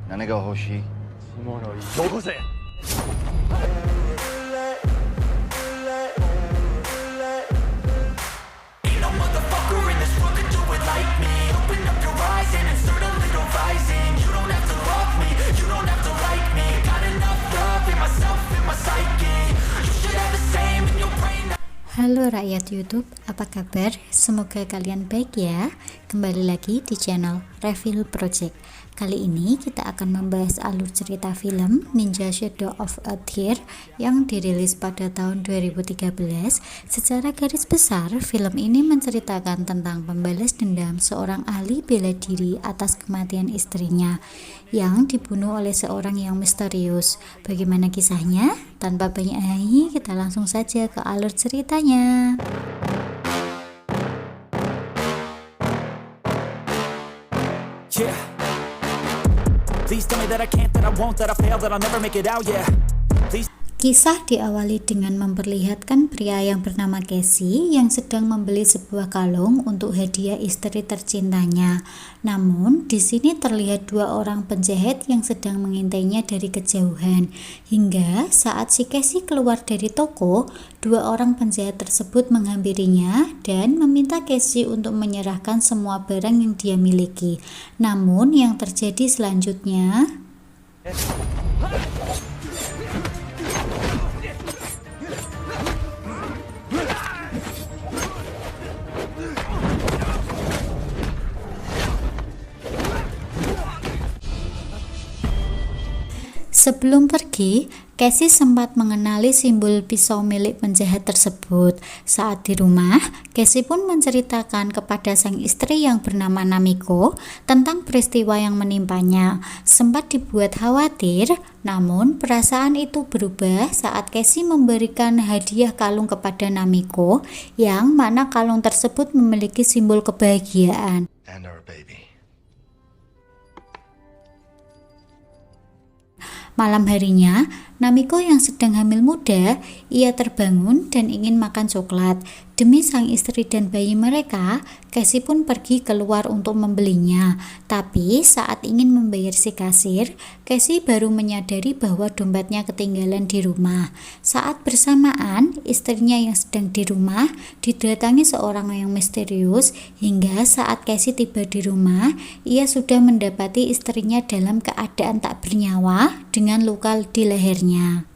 何が欲しい？物よこせ。Halo rakyat YouTube, apa kabar? Semoga kalian baik ya. Kembali lagi di channel Reveal Project. Kali ini kita akan membahas alur cerita film Ninja Shadow of a Tear yang dirilis pada tahun 2013. Secara garis besar, film ini menceritakan tentang pembalas dendam seorang ahli bela diri atas kematian istrinya yang dibunuh oleh seorang yang misterius. Bagaimana kisahnya? Tanpa banyak hahi, kita langsung saja ke alur ceritanya. Yeah. Please tell me that I can't, that I won't, that I fail, that I'll never make it out, yeah. Please. Kisah diawali dengan memperlihatkan pria yang bernama Casey yang sedang membeli sebuah kalung untuk hadiah istri tercintanya. Namun, di sini terlihat dua orang penjahat yang sedang mengintainya dari kejauhan. Hingga saat si Casey keluar dari toko, dua orang penjahat tersebut menghampirinya dan meminta Casey untuk menyerahkan semua barang yang dia miliki. Namun, yang terjadi selanjutnya sebelum pergi, Casey sempat mengenali simbol pisau milik penjahat tersebut. Saat di rumah, Casey pun menceritakan kepada sang istri yang bernama Namiko tentang peristiwa yang menimpanya. Sempat dibuat khawatir, namun perasaan itu berubah saat Casey memberikan hadiah kalung kepada Namiko, yang mana kalung tersebut memiliki simbol kebahagiaan. And our baby. Malam harinya, Namiko yang sedang hamil muda, ia terbangun dan ingin makan coklat. Demi sang istri dan bayi mereka, Casey pun pergi keluar untuk membelinya. Tapi saat ingin membayar si kasir, Casey baru menyadari bahwa dompetnya ketinggalan di rumah. Saat bersamaan, istrinya yang sedang di rumah didatangi seorang yang misterius, hingga saat Casey tiba di rumah, ia sudah mendapati istrinya dalam keadaan tak bernyawa dengan luka di lehernya.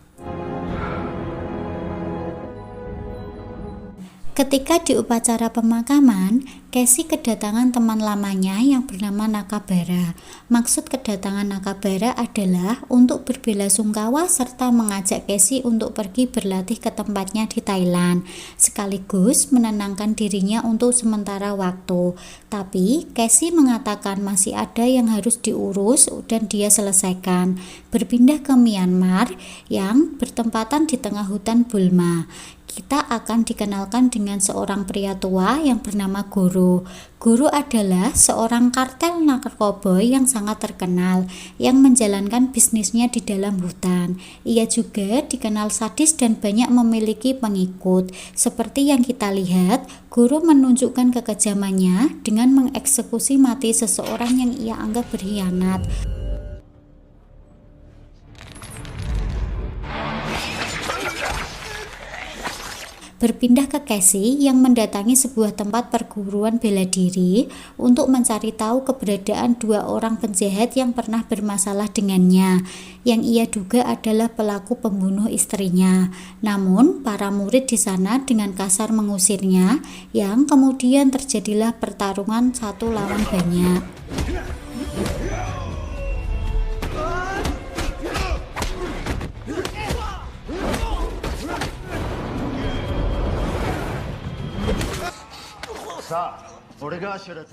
Ketika di upacara pemakaman, Casey kedatangan teman lamanya yang bernama Nakabara. Maksud kedatangan Nakabara adalah untuk berbelasungkawa serta mengajak Casey untuk pergi berlatih ke tempatnya di Thailand, sekaligus menenangkan dirinya untuk sementara waktu. Tapi Casey mengatakan masih ada yang harus diurus dan dia selesaikan. Berpindah ke Myanmar yang bertempatan di tengah hutan Bulma. Kita akan dikenalkan dengan seorang pria tua yang bernama Guru. Guru adalah seorang kartel narkoba yang sangat terkenal yang menjalankan bisnisnya di dalam hutan. Ia juga dikenal sadis dan banyak memiliki pengikut. Seperti yang kita lihat, Guru menunjukkan kekejamannya dengan mengeksekusi mati seseorang yang ia anggap berkhianat. Berpindah ke Casey yang mendatangi sebuah tempat perguruan bela diri untuk mencari tahu keberadaan dua orang penjahat yang pernah bermasalah dengannya, yang ia duga adalah pelaku pembunuh istrinya. Namun para murid di sana dengan kasar mengusirnya, yang kemudian terjadilah pertarungan satu lawan banyak.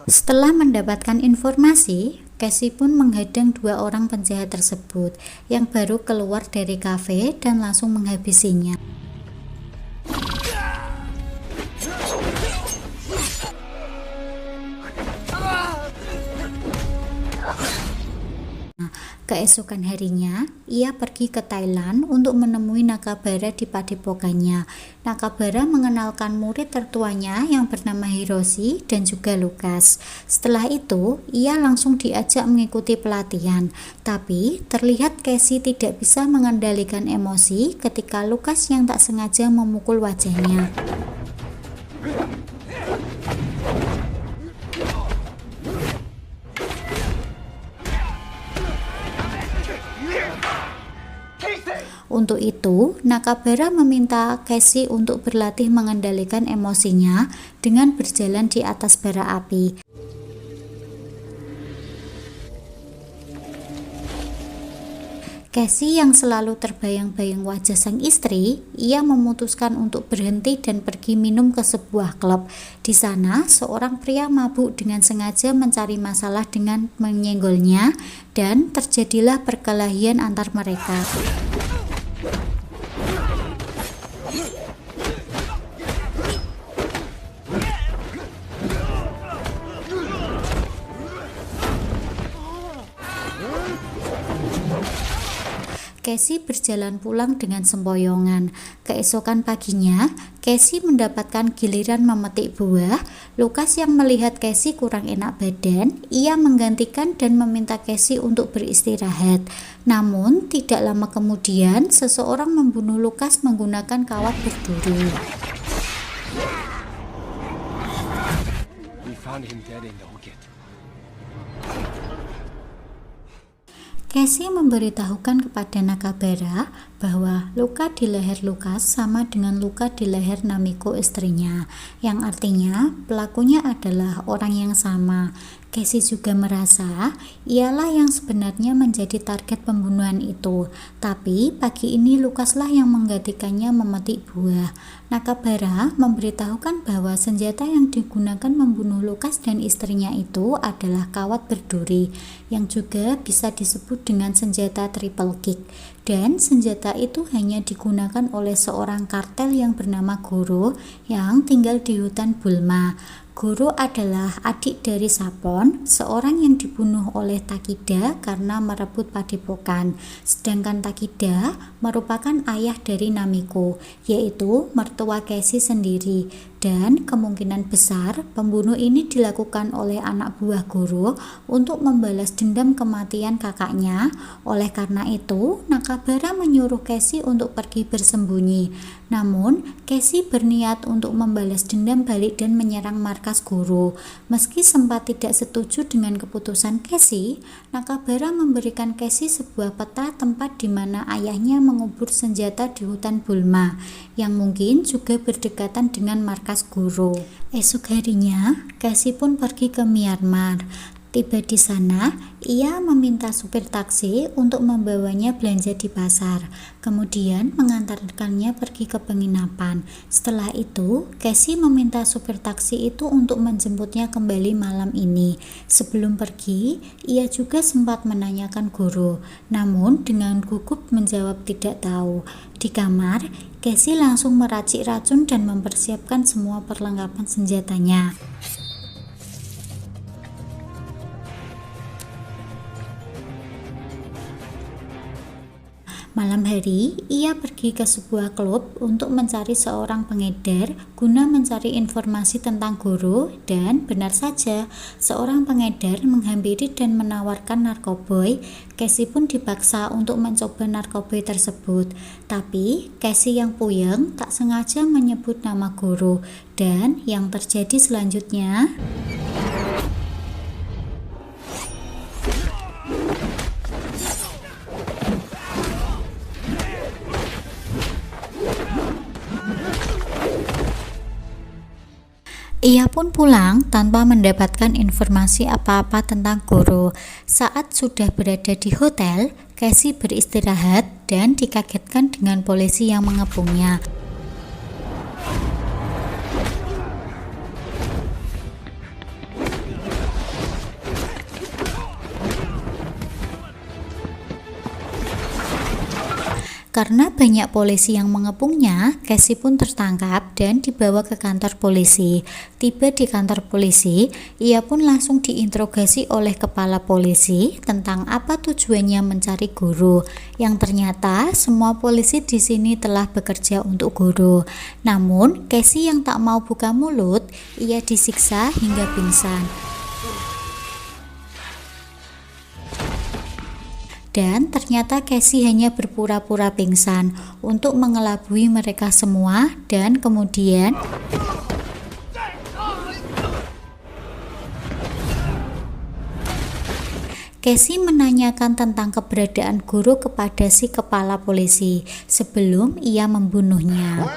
Setelah mendapatkan informasi, Casey pun menghadang dua orang penjahat tersebut yang baru keluar dari kafe dan langsung menghabisinya. Keesokan harinya, ia pergi ke Thailand untuk menemui Nakabara di padepokannya. Nakabara mengenalkan murid tertuanya yang bernama Hiroshi dan juga Lucas. Setelah itu, ia langsung diajak mengikuti pelatihan. Tapi, terlihat Casey tidak bisa mengendalikan emosi ketika Lucas yang tak sengaja memukul wajahnya. Untuk itu, Nakabara meminta Casey untuk berlatih mengendalikan emosinya dengan berjalan di atas bara api. Casey yang selalu terbayang-bayang wajah sang istri, ia memutuskan untuk berhenti dan pergi minum ke sebuah klub. Di sana, seorang pria mabuk dengan sengaja mencari masalah dengan menyenggolnya dan terjadilah perkelahian antar mereka. Casey berjalan pulang dengan sempoyongan. Keesokan paginya, Casey mendapatkan giliran memetik buah. Lucas yang melihat Casey kurang enak badan, ia menggantikan dan meminta Casey untuk beristirahat. Namun, tidak lama kemudian, seseorang membunuh Lucas menggunakan kawat berduri. We found him dead in the wicket. Casey memberitahukan kepada Nakabara bahwa luka di leher Lucas sama dengan luka di leher Namiko istrinya, yang artinya pelakunya adalah orang yang sama. Casey juga merasa ialah yang sebenarnya menjadi target pembunuhan itu, tapi pagi ini Lucaslah yang menggantikannya memetik buah. Nakabara memberitahukan bahwa senjata yang digunakan membunuh Lucas dan istrinya itu adalah kawat berduri, yang juga bisa disebut dengan senjata triple kick, dan senjata itu hanya digunakan oleh seorang kartel yang bernama Goro yang tinggal di hutan Bulma. Goro adalah adik dari Sapon, seorang yang dibunuh oleh Takida karena merebut padepokan. Sedangkan Takida merupakan ayah dari Namiko, yaitu mertua Casey sendiri. Dan kemungkinan besar pembunuh ini dilakukan oleh anak buah Goro untuk membalas dendam kematian kakaknya. Oleh karena itu, Nakabara menyuruh Casey untuk pergi bersembunyi. Namun, Casey berniat untuk membalas dendam balik dan menyerang markas Goro. Meski sempat tidak setuju dengan keputusan Casey, Nakabara memberikan Casey sebuah peta tempat di mana ayahnya mengubur senjata di hutan Bulma, yang mungkin juga berdekatan dengan markas Goro. Esok harinya, Casey pun pergi ke Myanmar. Tiba di sana, ia meminta supir taksi untuk membawanya belanja di pasar, kemudian mengantarkannya pergi ke penginapan. Setelah itu, Casey meminta supir taksi itu untuk menjemputnya kembali malam ini. Sebelum pergi, ia juga sempat menanyakan Goro, namun dengan gugup menjawab tidak tahu. Di kamar, Casey langsung meracik racun dan mempersiapkan semua perlengkapan senjatanya. Malam hari, ia pergi ke sebuah klub untuk mencari seorang pengedar guna mencari informasi tentang Goro, dan benar saja, seorang pengedar menghampiri dan menawarkan narkoboy. Casey pun dipaksa untuk mencoba narkoboy tersebut. Tapi, Casey yang puyeng tak sengaja menyebut nama Goro, dan yang terjadi selanjutnya... Ia pun pulang tanpa mendapatkan informasi apa-apa tentang Goro. Saat sudah berada di hotel, Casey beristirahat dan dikagetkan dengan polisi yang mengepungnya. Karena banyak polisi yang mengepungnya, Casey pun tertangkap dan dibawa ke kantor polisi. Tiba di kantor polisi, ia pun langsung diinterogasi oleh kepala polisi tentang apa tujuannya mencari guru. Yang ternyata semua polisi di sini telah bekerja untuk guru. Namun, Casey yang tak mau buka mulut, ia disiksa hingga pingsan. Dan ternyata Casey hanya berpura-pura pingsan untuk mengelabui mereka semua, dan kemudian Casey menanyakan tentang keberadaan guru kepada si kepala polisi sebelum ia membunuhnya.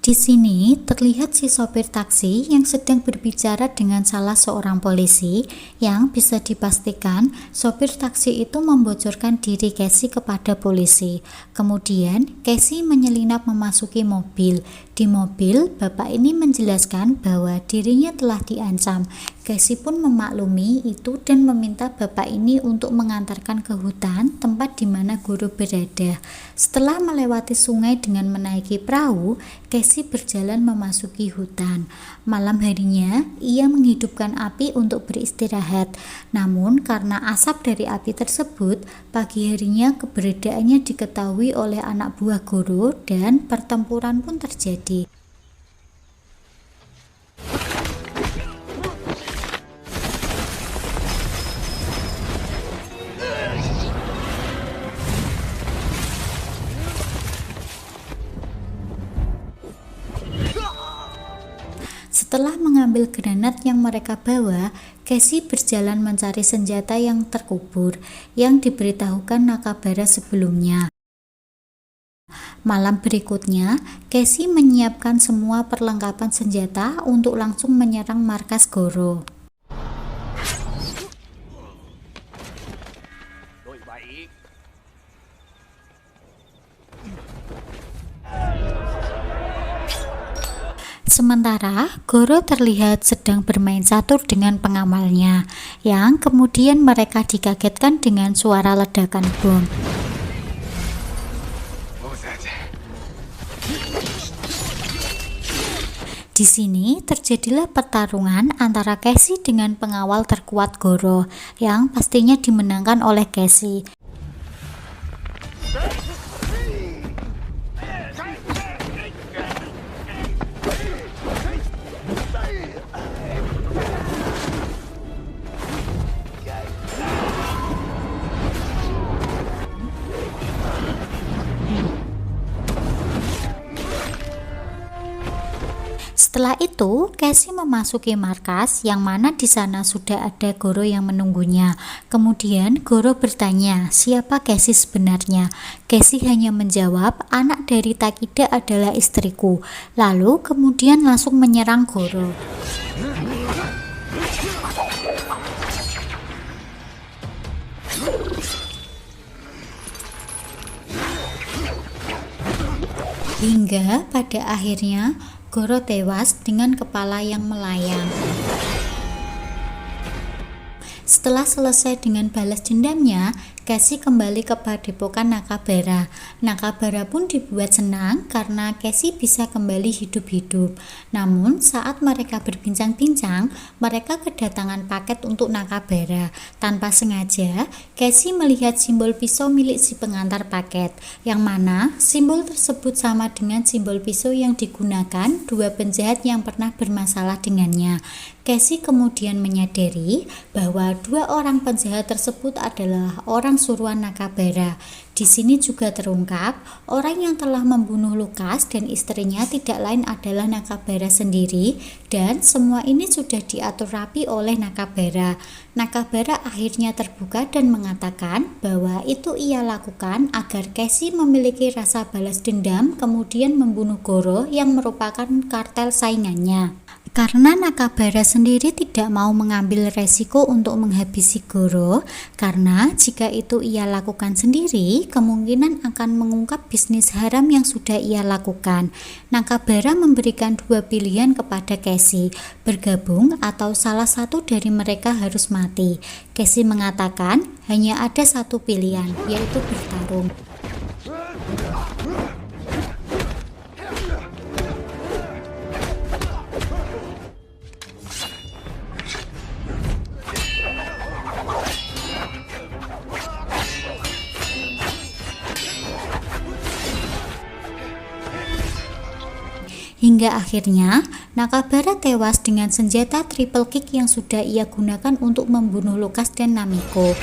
Di sini terlihat si sopir taksi yang sedang berbicara dengan salah seorang polisi, yang bisa dipastikan sopir taksi itu membocorkan diri Casey kepada polisi. Kemudian Casey menyelinap memasuki mobil. Di mobil, bapak ini menjelaskan bahwa dirinya telah diancam. Casey pun memaklumi itu dan meminta bapak ini untuk mengantarkan ke hutan tempat di mana guru berada. Setelah melewati sungai dengan menaiki perahu, Casey berjalan memasuki hutan. Malam harinya, ia menghidupkan api untuk beristirahat. Namun karena asap dari api tersebut, pagi harinya keberadaannya diketahui oleh anak buah guru dan pertempuran pun terjadi. Setelah mengambil granat yang mereka bawa, Casey berjalan mencari senjata yang terkubur yang diberitahukan Nakabara sebelumnya. Malam berikutnya, Casey menyiapkan semua perlengkapan senjata untuk langsung menyerang markas Goro. Sementara Goro terlihat sedang bermain catur dengan pengamalnya, yang kemudian mereka dikagetkan dengan suara ledakan bom. Di sini terjadilah pertarungan antara Casey dengan pengawal terkuat Goro, yang pastinya dimenangkan oleh Casey. Setelah itu, Casey memasuki markas yang mana di sana sudah ada Goro yang menunggunya. Kemudian Goro bertanya, siapa Casey sebenarnya? Casey hanya menjawab, anak dari Takida adalah istriku. Lalu kemudian langsung menyerang Goro. Hingga pada akhirnya Goro tewas dengan kepala yang melayang. Setelah selesai dengan balas dendamnya, Casey kembali ke padepokan Nakabara. Nakabara pun dibuat senang karena Casey bisa kembali hidup-hidup. Namun saat mereka berbincang-bincang, mereka kedatangan paket untuk Nakabara. Tanpa sengaja, Casey melihat simbol pisau milik si pengantar paket, yang mana simbol tersebut sama dengan simbol pisau yang digunakan dua penjahat yang pernah bermasalah dengannya. Casey kemudian menyadari bahwa dua orang penjahat tersebut adalah orang suruhan Nakabara. Di sini juga terungkap orang yang telah membunuh Lucas dan istrinya tidak lain adalah Nakabara sendiri, dan semua ini sudah diatur rapi oleh Nakabara. Nakabara akhirnya terbuka dan mengatakan bahwa itu ia lakukan agar Casey memiliki rasa balas dendam kemudian membunuh Goro yang merupakan kartel saingannya. Karena Nakabara sendiri tidak mau mengambil resiko untuk menghabisi Goro, karena jika itu ia lakukan sendiri, kemungkinan akan mengungkap bisnis haram yang sudah ia lakukan. Nakabara memberikan dua pilihan kepada Casey, bergabung atau salah satu dari mereka harus mati. Casey mengatakan hanya ada satu pilihan, yaitu bertarung. Hingga akhirnya Nakabara tewas dengan senjata triple kick yang sudah ia gunakan untuk membunuh Lucas dan Namiko.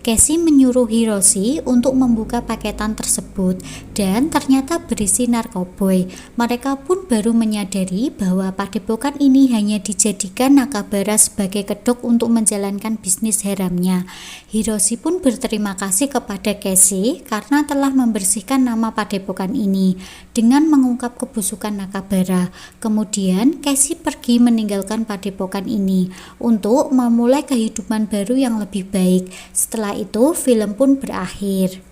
Casey menyuruh Hiroshi untuk membuka paketan tersebut dan ternyata berisi narkoboy. Mereka pun baru menyadari bahwa padepokan ini hanya dijadikan Nakabara sebagai kedok untuk menjalankan bisnis haramnya. Hiroshi pun berterima kasih kepada Casey karena telah membersihkan nama padepokan ini dengan mengungkap kebusukan Nakabara. Kemudian Casey pergi meninggalkan padepokan ini untuk memulai kehidupan baru yang lebih baik. Setelah itu film pun berakhir.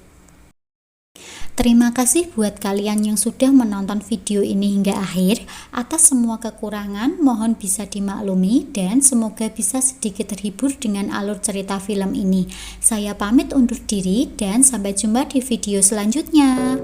Terima kasih buat kalian yang sudah menonton video ini hingga akhir. Atas semua kekurangan mohon bisa dimaklumi dan semoga bisa sedikit terhibur dengan alur cerita film ini. Saya pamit undur diri dan sampai jumpa di video selanjutnya.